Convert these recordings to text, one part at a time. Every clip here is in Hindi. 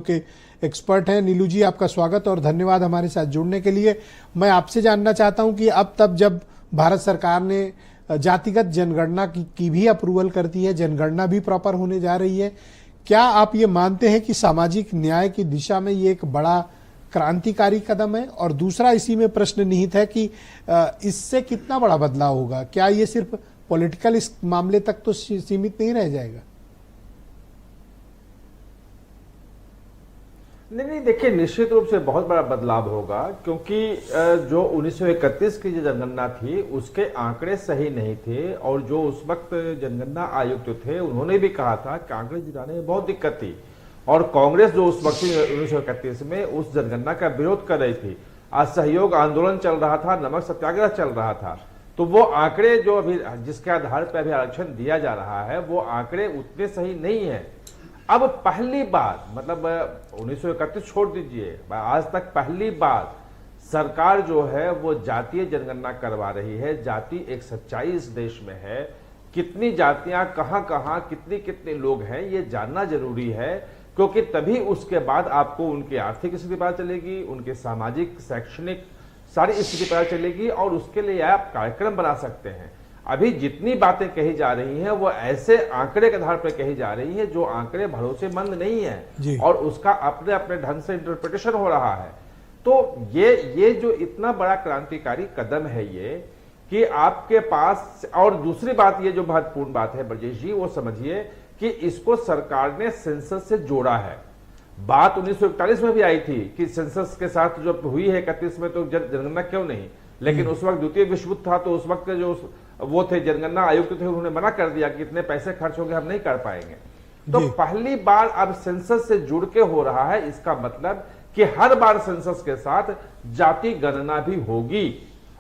के एक्सपर्ट हैं। नीलू जी, आपका स्वागत और धन्यवाद हमारे साथ जुड़ने के लिए। मैं आपसे जानना चाहता हूं कि अब तब जब भारत सरकार ने जातिगत जनगणना की भी अप्रूवल कर दी है, जनगणना भी प्रॉपर होने जा रही है, क्या आप ये मानते हैं कि सामाजिक न्याय की दिशा में ये एक बड़ा क्रांतिकारी कदम है? और दूसरा इसी में प्रश्न निहित है कि इससे कितना बड़ा बदलाव होगा? क्या ये सिर्फ पॉलिटिकल इस मामले तक तो सीमित नहीं रह जाएगा? नहीं, देखिए, निश्चित रूप से बहुत बड़ा बदलाव होगा, क्योंकि जो 1931 की जो जनगणना थी उसके आंकड़े सही नहीं थे, और जो उस वक्त जनगणना आयुक्त थे उन्होंने भी कहा था कि आंकड़े जुटाने में बहुत दिक्कत थी, और कांग्रेस जो उस वक्त 1931 में उस जनगणना का विरोध कर रही थी, असहयोग आंदोलन चल रहा था, नमक सत्याग्रह चल रहा था, तो वो आंकड़े जो अभी जिसके आधार पर अभी आरक्षण दिया जा रहा है वो आंकड़े उतने सही नहीं है। अब पहली बार, मतलब 1931 छोड़ दीजिए, आज तक पहली बार सरकार जो है वो जातीय जनगणना करवा रही है। जाति एक सच्चाई इस देश में है, कितनी जातियां कहां कहां कितने कितने लोग हैं ये जानना जरूरी है, क्योंकि तभी उसके बाद आपको उनकी आर्थिक स्थिति पता चलेगी, उनके सामाजिक शैक्षणिक सारी स्थिति पता चलेगी, और उसके लिए आप कार्यक्रम बना सकते हैं। अभी जितनी बातें कही जा रही हैं वो ऐसे आंकड़े के आधार पर कही जा रही हैं जो आंकड़े भरोसेमंद नहीं है, और उसका अपने अपने ढंग से इंटरप्रिटेशन हो रहा है। तो ये जो इतना बड़ा क्रांतिकारी कदम है ये, कि आपके पास, और दूसरी बात ये जो महत्वपूर्ण बात है ब्रजेश जी, वो समझिए कि इसको सरकार ने सेंसस से जोड़ा है। बात 1941 में भी आई थी कि सेंसस के साथ जो हुई है 31 में, तो जनगणना क्यों नहीं, लेकिन उस वक्त द्वितीय विश्व युद्ध था, तो उस वक्त जो वो थे जनगणना आयुक्त थे, उन्होंने मना कर दिया कि इतने पैसे खर्च होंगे, हम नहीं कर पाएंगे। तो पहली बार अब सेंसस से जुड़ के हो रहा है, इसका मतलब कि हर बार सेंसस के साथ जाति गणना भी होगी,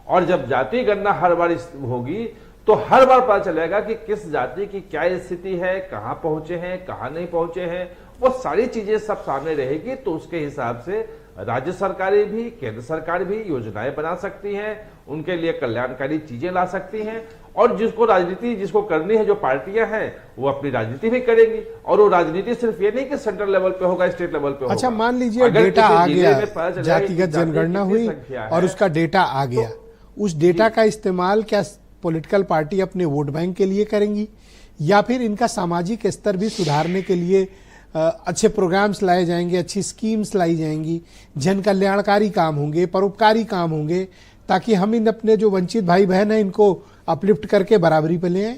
और जब जाति गणना हर बार होगी तो हर बार पता चलेगा कि किस जाति की क्या स्थिति है, कहां पहुंचे हैं, कहां नहीं पहुंचे हैं, वो सारी चीजें सब सामने रहेगी। तो उसके हिसाब से राज्य सरकारें भी, केंद्र सरकार भी योजनाएं बना सकती हैं, उनके लिए कल्याणकारी चीजें ला सकती हैं, और जिसको करनी है, जो पार्टियां हैं वो अपनी राजनीति भी करेंगी, और वो राजनीति सिर्फ ये नहीं कि सेंट्रल लेवल पे होगा, स्टेट लेवल पे होगा। अच्छा, मान लीजिए डेटा आ गया, जातिगत जनगणना हुई और उसका डेटा आ गया, उस डेटा का इस्तेमाल क्या पॉलिटिकल पार्टी अपने वोट बैंक के लिए करेंगी, या फिर इनका सामाजिक स्तर भी सुधारने के लिए अच्छे प्रोग्राम्स लाए जाएंगे, अच्छी स्कीम्स लाई जाएंगी, जन कल्याणकारी काम होंगे, परोपकारी काम होंगे, ताकि हम इन अपने जो वंचित भाई बहन हैं इनको अपलिफ्ट करके बराबरी पे ले आए?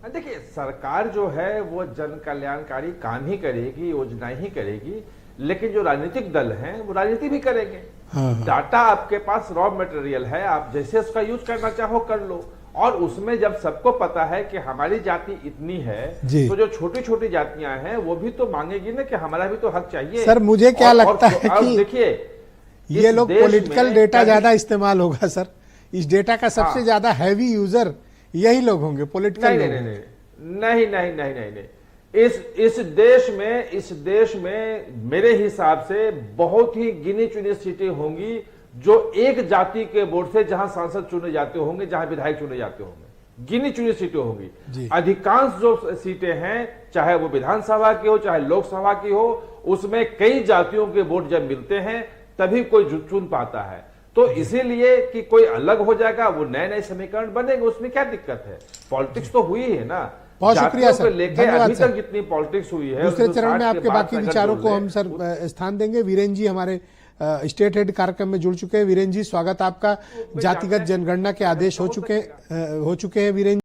देखिए, सरकार जो है वो जन कल्याणकारी काम ही करेगी, योजनाएं ही करेगी, लेकिन जो राजनीतिक दल हैं वो राजनीति भी करेंगे। डाटा आपके पास रॉ मटेरियल है, आप जैसे उसका यूज करना चाहो कर लो, और उसमें जब सबको पता है कि हमारी जाति इतनी है, तो जो छोटी छोटी जातियां हैं वो भी तो मांगेगी ना कि हमारा भी तो हक चाहिए। सर, मुझे क्या लगता है कि देखिए, ये लोग पॉलिटिकल डेटा ज्यादा इस्तेमाल होगा सर, इस डेटा का सबसे ज्यादा हैवी यूजर यही लोग होंगे, पॉलिटिकल। नहीं, इस देश में मेरे हिसाब से बहुत ही गिनी चुनी सीटें होंगी जो एक जाति के वोट से, जहां सांसद चुने जाते होंगे, जहां विधायक चुने जाते होंगे, गिनी चुनी सीटें होंगी। अधिकांश जो सीटें हैं, चाहे वो विधानसभा की हो चाहे लोकसभा की हो, उसमें कई जातियों के वोट जब मिलते हैं तभी कोई चुन पाता है। तो इसीलिए कि कोई अलग हो जाएगा, वो नए नए समीकरण बनेंगे, उसमें क्या दिक्कत है? पॉलिटिक्स तो हुई है ना। बहुत शुक्रिया सर, धन्यवाद अभी सर। तक जितनी पॉलिटिक्स हुई है, दूसरे चरण में आपके बाकी विचारों को हम सर स्थान देंगे। वीरेंद्र जी हमारे स्टेट हेड कार्यक्रम में जुड़ चुके हैं। वीरेंद्र जी, स्वागत आपका। जातिगत जनगणना के आदेश हो चुके हैं वीरेंद्र।